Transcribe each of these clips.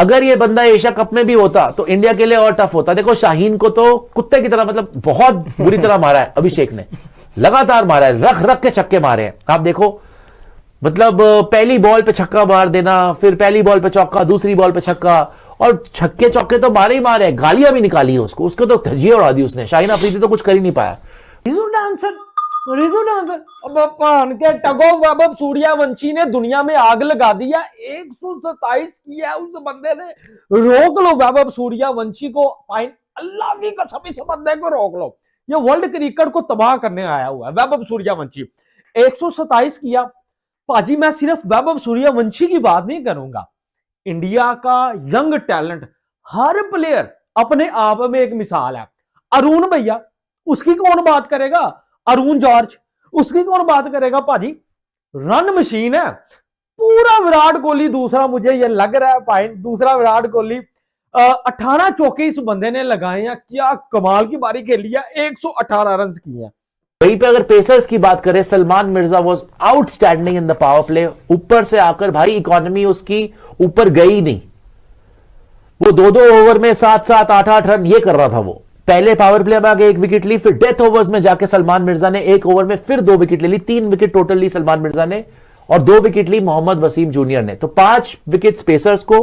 अगर ये बंदा एशिया कप में भी होता तो इंडिया के लिए और टफ होता। देखो शाहीन को तो कुत्ते की तरह मतलब बहुत बुरी तरह मारा है अभिषेक ने, लगातार मारा है, रख रख के छक्के मारे हैं। आप देखो मतलब पहली बॉल पे छक्का मार देना, फिर पहली बॉल पे चौका, दूसरी बॉल पे छक्का, और छक्के चौके तो मारे ही मारे, गालियां भी निकाली है उसको तो धजिया उड़ा दी उसने। शाहीन अफरीदी तो कुछ कर ही नहीं पाया। रिजू डांसर अब पान के टगो वैभव सूर्यवंशी ने दुनिया में आग लगा दिया। 127 किया उस बंदे ने, रोक लो वैभव सूर्यवंशी को, फाइन अल्लाह की कसम इस बंदे को रोक लो। ये वर्ल्ड क्रिकेट को तबाह करने आया हुआ है वैभव सूर्यवंशी। 127 किया पाजी। मैं सिर्फ वैभव सूर्यवंशी की बात नहीं करूंगा, इंडिया का यंग टैलेंट हर प्लेयर अपने आप में एक मिसाल है। अरुण भैया उसकी कौन बात करेगा, अरुण जॉर्ज उसकी कौन बात करेगा भाजी, रन मशीन है पूरा विराट कोहली दूसरा। मुझे ये लग रहा है पॉइंट दूसरा विराट कोहली। 18 चौके इस बंदे ने लगाए हैं, क्या कमाल की बारी खेली है, 118 रन किए हैं। वहीं पे अगर पेसर्स की बात करें, Salman Mirza was outstanding in the power play. ऊपर से आकर भाई इकोनॉमी उसकी ऊपर गई नहीं, वो 2-2 ओवर में 7-7 8-8 रन ये कर रहा था। वो पहले पावर प्ले में आगे 1 विकेट ली, फिर डेथ ओवर्स में जाके सलमान मिर्जा ने 1 ओवर में फिर 2 विकेट ले ली। 3 विकेट टोटल ली सलमान मिर्जा ने और 2 विकेट ली मोहम्मद वसीम जूनियर ने। तो 5 विकेट पेसर्स को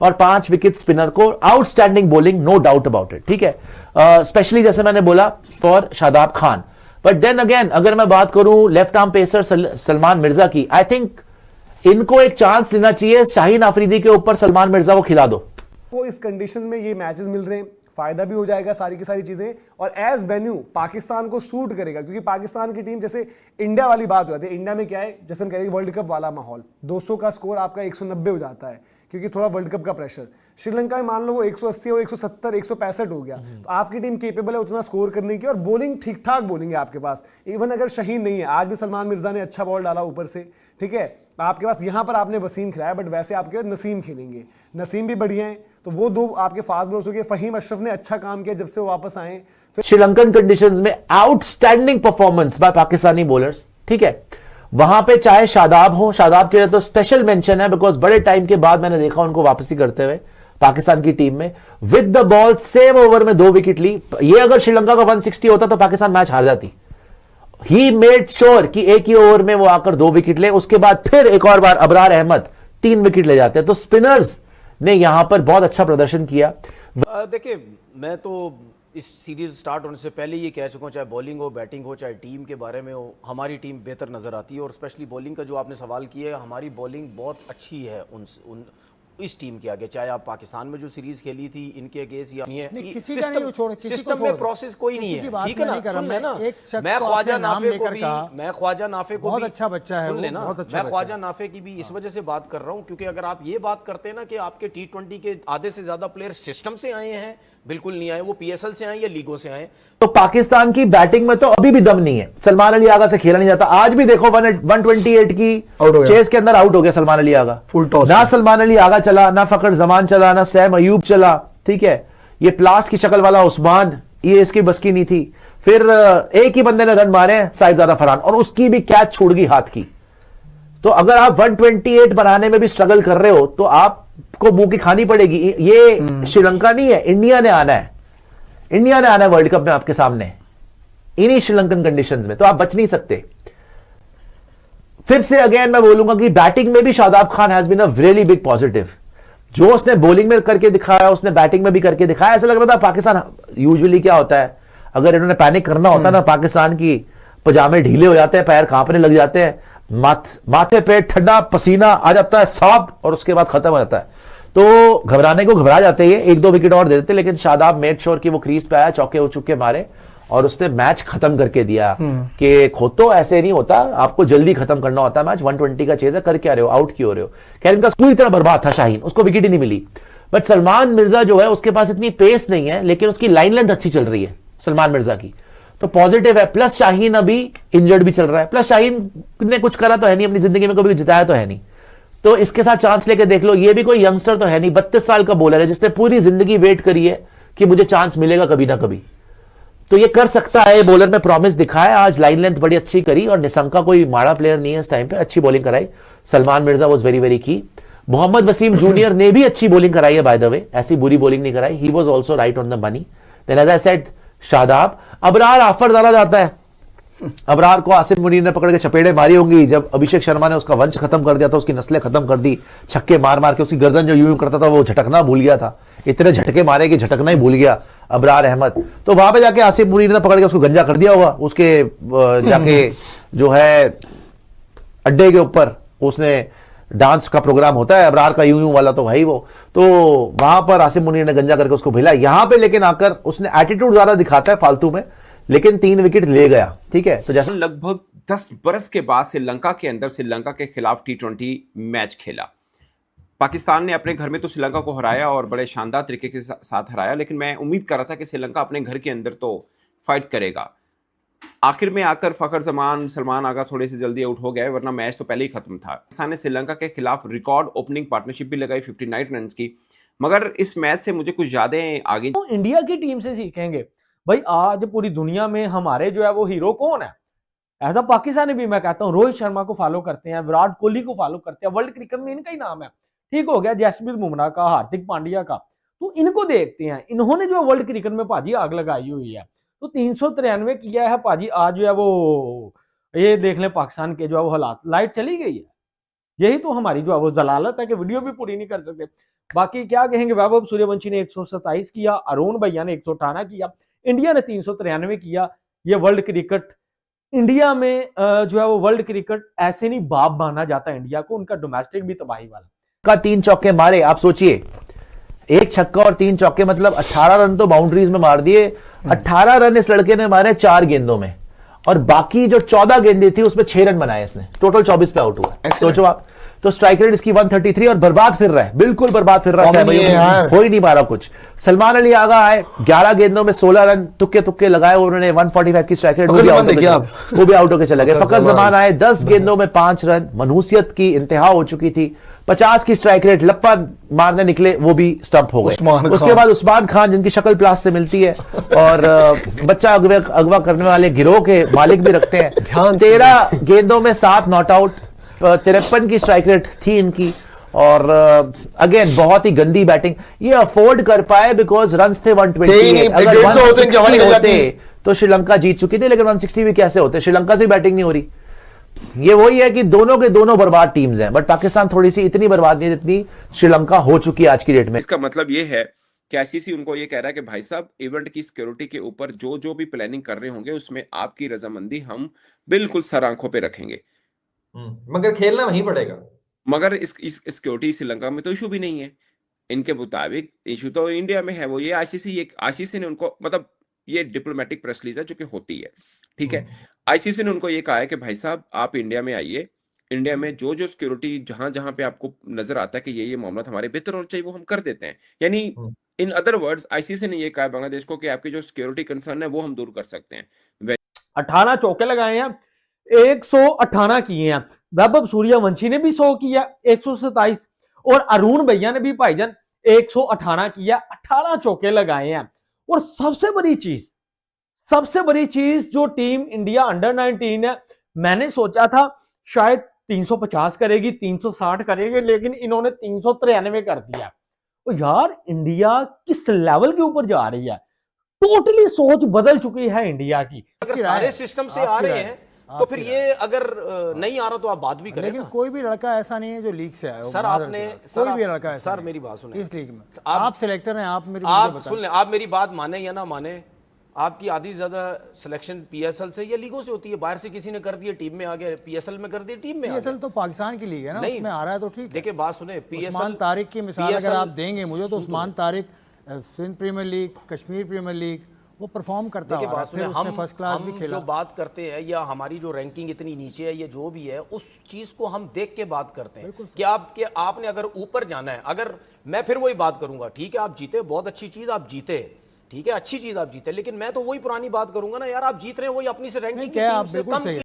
और 5 विकेट स्पिनर को। Outstanding bowling, no doubt about it, ठीक है। स्पेशली जैसे मैंने बोला for Shadab Khan. But then again अगर मैं बात करूं left arm pacer Salman Mirza की, आई थिंक इनको एक चांस लेना चाहिए। शाहीन अफरीदी के ऊपर सलमान मिर्जा को खिला दो। वो इस कंडीशन में ये मैचेस मिल रहे हैं, फायदा भी हो जाएगा सारी की सारी चीजें, और एज वेन्यू पाकिस्तान को सूट करेगा। क्योंकि पाकिस्तान की टीम जैसे इंडिया वाली बात हो जाती है, इंडिया में क्या है जैसे हम कह रहे हैं वर्ल्ड कप वाला माहौल, 200 का स्कोर आपका 190 हो जाता है क्योंकि थोड़ा वर्ल्ड कप का प्रेशर। श्रीलंका में मान लो वो 180 और 170 165 हो गया, तो आपकी टीम केपेबल है उतना स्कोर करने की, और बॉलिंग ठीक ठाक बॉलिंग है आपके पास। इवन अगर शाहीन नहीं है, आज भी सलमान मिर्जा ने अच्छा बॉल डाला ऊपर से, ठीक है। आपके पास यहाँ पर आपने वसीम खिलाया, बट वैसे आपके पास नसीम खेलेंगे, नसीम भी बढ़िया है। तो वो 2 आपके फास्ट बॉलर्स हो गए। फहीम अशरफ ने अच्छा काम किया जब से वो वापस आए। श्रीलंकन कंडीशंस में outstanding performance by Pakistani bowlers, ठीक है। वहां पे चाहे शादाब हो, शादाब के लिए तो स्पेशल मेंशन है बिकॉज बड़े टाइम के बाद मैंने देखा उनको वापसी करते हुए पाकिस्तान की टीम में। With the ball same over में 2 विकेट ली। ये अगर श्रीलंका का 160 होता तो पाकिस्तान मैच हार जाती। ही मेड श्योर कि एक ही ओवर में वो आकर 2 विकेट ले, उसके बाद फिर एक और बार अबरार अहमद 3 विकेट ले जाते हैं। तो स्पिनर्स ने यहां पर बहुत अच्छा प्रदर्शन किया। देखिए मैं तो इस सीरीज स्टार्ट होने से पहले ये कह चुका हूँ, चाहे बॉलिंग हो, बैटिंग हो, चाहे टीम के बारे में हो, हमारी टीम बेहतर नज़र आती है। और स्पेशली बॉलिंग का जो आपने सवाल किया है, हमारी बॉलिंग बहुत अच्छी है इस टीम के आगे। चाहे आप पाकिस्तान में जो सीरीज खेली थी इनके अगेंस्ट या सिस्टम में प्रोसेस कोई नहीं है, ठीक है ना। सुन लेना, मैं ख्वाजा नाफे को बहुत अच्छा बच्चा है, सुन लेना, मैं ख्वाजा नाफे की भी इस वजह से बात कर रहा हूं क्योंकि अगर आप ये बात करते हैं ना कि आपके T20 के आधे से ज्यादा प्लेयर सिस्टम से आए हैं, बिल्कुल नहीं आए, वो PSL से आए या लीगों से आए। तो पाकिस्तान की बैटिंग में तो अभी भी दम नहीं है। सलमान अली आगा से खेला नहीं जाता। आज भी देखो 128 की चेस के अंदर आउट हो गया सलमान अली आगा। फुल टॉस ना सलमान अली आगा चला, ना फखर जमान चला, ना सैम अयूब चला, ठीक है। ये प्लास की शक्ल वाला उस्मान, ये इसकी बस की नहीं थी। फिर एक ही बंदे ने रन मारे, साहिबजादा फरहान, और उसकी भी कैच छूट गई हाथ की। तो अगर आप 128 बनाने में भी स्ट्रगल कर रहे हो तो आपको मुंह की खानी पड़ेगी। ये श्रीलंका नहीं है, इंडिया ने आना है। इंडिया ने आना है वर्ल्ड कप में आपके सामने इन्हीं श्रीलंकन कंडीशंस में, तो आप बच नहीं सकते। फिर से अगेन मैं बोलूंगा कि बैटिंग में भी Shadab Khan has been a really big positive. जो उसने बॉलिंग में करके दिखाया उसने बैटिंग में भी करके दिखाया। ऐसा लग रहा था पाकिस्तान, यूजुअली क्या होता है अगर इन्होंने पैनिक करना होता ना, पाकिस्तान की पजामे ढीले हो जाते हैं, पैर कांपने लग जाते हैं, माथे पे ठंडा पसीना आ जाता है साफ, और उसके बाद खत्म हो जाता है। तो घबराने को घबरा जाते हैं, 1-2 विकेट और दे देते, लेकिन शादाब मेड श्योर कि वो क्रीज पे आया, चौके हो चुके मारे और उसने मैच खत्म करके दिया। कि खुद तो ऐसे नहीं होता, आपको जल्दी खत्म करना होता है मैच। 120 का चेज है, कर क्या रहे हो, आउट क्यों हो रहे हो। खैर इनका पूरी तरह बर्बाद था शाहीन, उसको विकेट ही नहीं मिली। बट सलमान मिर्जा जो है उसके पास इतनी पेस नहीं है, लेकिन उसकी लाइन लेंथ अच्छी चल रही है सलमान मिर्जा की, तो पॉजिटिव है। प्लस शाहीन अभी इंजर्ड भी चल रहा है, प्लस शाहीन ने कुछ करा तो है नहीं अपनी जिंदगी में, कभी जिताया तो है नहीं। तो इसके साथ चांस लेके देख लो। ये भी कोई यंगस्टर तो है नहीं, 32 साल का बॉलर है जिसने पूरी जिंदगी वेट करी है कि मुझे चांस मिलेगा कभी ना कभी। तो ये कर सकता है, बॉलर में प्रॉमिस दिखाया। आज लाइन लेंथ बड़ी अच्छी करी, और निशंका कोई माड़ा प्लेयर नहीं है इस टाइम पे, अच्छी बॉलिंग कराई। Salman Mirza was very very की। मोहम्मद वसीम जूनियर ने भी अच्छी बॉलिंग कराई है बाय द वे, ऐसी बुरी बॉलिंग नहीं कराई, he was also right on the money. Then as I said Shadab, Abrar आफर डाला जाता है, अबरार को आसिफ मुनीर ने पकड़ के चपेड़े मारी होंगी जब अभिषेक शर्मा ने उसका वंश खत्म कर दिया था, उसकी नस्लें खत्म कर दी, छक्के मार मार के उसकी गर्दन जो यूं करता था वो झटकना भूल गया था, इतने झटके मारे कि झटकना ही भूल गया अबरार अहमद। तो वहां पे जाके आसिफ मुनीर ने पकड़ के उसको गंजा कर दिया होगा, उसके जाके जो है अड्डे के ऊपर उसने डांस का प्रोग्राम होता है अबरार का यूं यूं वाला, तो भाई वो तो वहां पर आसिफ मुनीर ने गंजा करके उसको भिला। यहां पे लेकिन आकर उसने एटीट्यूड ज्यादा दिखाता है फालतू में, लेकिन 3 विकेट ले गया, ठीक है। तो जैसे लगभग 10 बरस के बाद श्रीलंका के अंदर श्रीलंका के खिलाफ T20 मैच खेला। पाकिस्तान ने अपने घर में तो श्रीलंका को हराया और बड़े शानदार तरीके के साथ हराया, लेकिन मैं उम्मीद कर रहा था कि श्रीलंका अपने घर के अंदर तो फाइट करेगा। आखिर में आकर फखर जमान सलमान आगा थोड़े से जल्दी आउट हो गए, वरना मैच तो पहले ही खत्म था। पाकिस्तान ने श्रीलंका के खिलाफ रिकॉर्ड ओपनिंग पार्टनरशिप भी लगाई 59 रन की, मगर इस मैच से मुझे कुछ यादें आगे। तो इंडिया की टीम से सीखेंगे भाई। आज पूरी दुनिया में हमारे जो है वो हीरो कौन है? ऐसा पाकिस्तानी भी मैं कहता हूँ रोहित शर्मा को फॉलो करते हैं, विराट कोहली को फॉलो करते हैं, वर्ल्ड क्रिकेट में इनका ही नाम है। ठीक हो गया जसप्रीत बुमराह का, हार्दिक पांड्या का, तो इनको देखते हैं। इन्होंने जो वर्ल्ड क्रिकेट में भाजी आग लगाई हुई है, तो 393 किया है भाजी। आज जो है वो ये देख लें पाकिस्तान के जो है वो हालात, लाइट चली गई है। यही तो हमारी जो है वो जलालत है कि वीडियो भी पूरी नहीं कर सकते। बाकी क्या कहेंगे, वैभव सूर्यवंशी ने 127 किया, अरुण भैया ने 118 किया, इंडिया ने 393 किया। ये वर्ल्ड क्रिकेट इंडिया में जो है वो वर्ल्ड क्रिकेट ऐसे नहीं बाप माना जाता इंडिया को, उनका डोमेस्टिक भी तबाही वाला। का 3 चौके मारे, आप सोचिए 1 छक्का और 3 चौके, मतलब 18 रन तो बाउंड्रीज में मार दिए। 18 रन इस लड़के ने मारे 4 गेंदों में, और बाकी जो 14 गेंदें थी उसमें 6 रन बनाए इसने, टोटल 24 पे आउट हुआ। सोचो आप, तो स्ट्राइक रेट इसकी 133 और बर्बाद फिर रहा है, बिल्कुल बर्बाद फिर रहा है, हो ही नहीं पा रहा कुछ। सलमान अली आगा आए, 11 गेंदों में 16 रन, तुक्के तुक्के लगाए उन्होंने, 145 की स्ट्राइक रेट, वो भी आउट होकर चले गए। फखर जमान आए, 10 गेंदों में 5 रन, मनहूसियत की इंतहा हो चुकी थी, 50 की स्ट्राइक रेट, लप्पा मारने निकले वो भी स्टंप हो गए। उसके बाद उस्मान खान, जिनकी शक्ल प्लास से मिलती है और बच्चा अगवा करने वाले गिरोह के मालिक भी रखते हैं, 13 गेंदों में 7 नॉट आउट, 53 की स्ट्राइक रेट थी इनकी। और अगेन बहुत ही गंदी बैटिंग, ये अफोर्ड कर पाए बिकॉज रन्स थे 120। अगर 160 होते तो श्रीलंका जीत चुकी थी, लेकिन 160 भी कैसे होते, श्रीलंका से बैटिंग नहीं हो रही। ये वही है कि दोनों के दोनों बर्बाद टीम्स हैं, बट पाकिस्तान थोड़ी सी इतनी बर्बाद नहीं जितनी श्रीलंका हो चुकी है आज की डेट में। इसका मतलब ये है कि आईसीसी उनको ये कह रहा है कि भाई साहब इवेंट की सिक्योरिटी के ऊपर जो जो भी प्लानिंग कर रहे होंगे उसमें आपकी रजामंदी हम बिल्कुल सर आंखों पे रखेंगे, मगर खेलना वहीं पड़ेगा। मगर इस सिक्योरिटी श्रीलंका में तो इशू भी नहीं है। इनके मुताबिक इशू तो इंडिया में है, वो ये आईसीसी ने उनको, मतलब ये डिप्लोमेटिक प्रेस रिलीज है जो कि होती है, ठीक है। आईसीसी ने उनको ये कहा है कि भाई साहब आप इंडिया में आइए, इंडिया में जो जो सिक्योरिटी जहां जहां पे आपको नजर आता है कि ये मामला हमारे बेहतर होना चाहिए वो हम कर देते हैं। यानी इन अदर वर्ड्स आईसीसी ने ये कहा है बांग्लादेश को कि आपकी जो सिक्योरिटी कंसर्न है वो हम दूर कर सकते हैं। 18 चौके लगाए हैं, 118 किए हैं। वैभव सूर्यवंशी ने भी 100 किया, 127, और अरुण भैया ने भी भाईजान 118 किया, 18 चौके लगाए हैं। और सबसे बड़ी चीज जो टीम इंडिया अंडर 19 है, मैंने सोचा था शायद 350 करेगी, 360 करेगी, लेकिन इन्होंने 393 कर दिया। तो यार इंडिया किस लेवल के ऊपर जा रही है, टोटली सोच बदल चुकी है इंडिया की। अगर सारे सिस्टम से आ रहे हैं तो फिर ये अगर नहीं आ रहा तो आप बात भी करें। लेकिन कोई भी लड़का ऐसा नहीं है जो लीग से आया हो। सर आपने कोई भी लड़का ऐसा सर मेरी बात सुने, इस लीग में आप सिलेक्टर हैं, आप मेरी आप सुन लें, आप मेरी बात माने या ना माने, आपकी आधी ज्यादा सिलेक्शन पीएसएल से या लीगों से होती है। बाहर से किसी ने कर दिया, टीम में आ गया, पीएसएल में कर दिया, टीम में आ गया। पीएसएल तो पाकिस्तान की लीग है ना, उसमें आ रहा है तो ठीक है। देखिए बात सुने, उस्मान तारिक की मिसाल अगर आप देंगे मुझे, तो Usman Tariq Sindh premier league, Kashmir premier league, वो परफॉर्म करता है। हम फर्स्ट क्लास भी खेला। जो बात करते हैं या हमारी जो रैंकिंग इतनी नीचे है, ये जो भी है, उस चीज को हम देख के बात करते हैं कि आपने अगर ऊपर जाना है, अगर मैं फिर वही बात करूंगा, ठीक है आप जीते, बहुत अच्छी चीज आप जीते, ठीक है अच्छी चीज आप जीते, लेकिन मैं तो वही पुरानी बात करूंगा ना यार, आप जीत रहे हैं वही अपनी से रैंकिंग आप बिल्कुल सही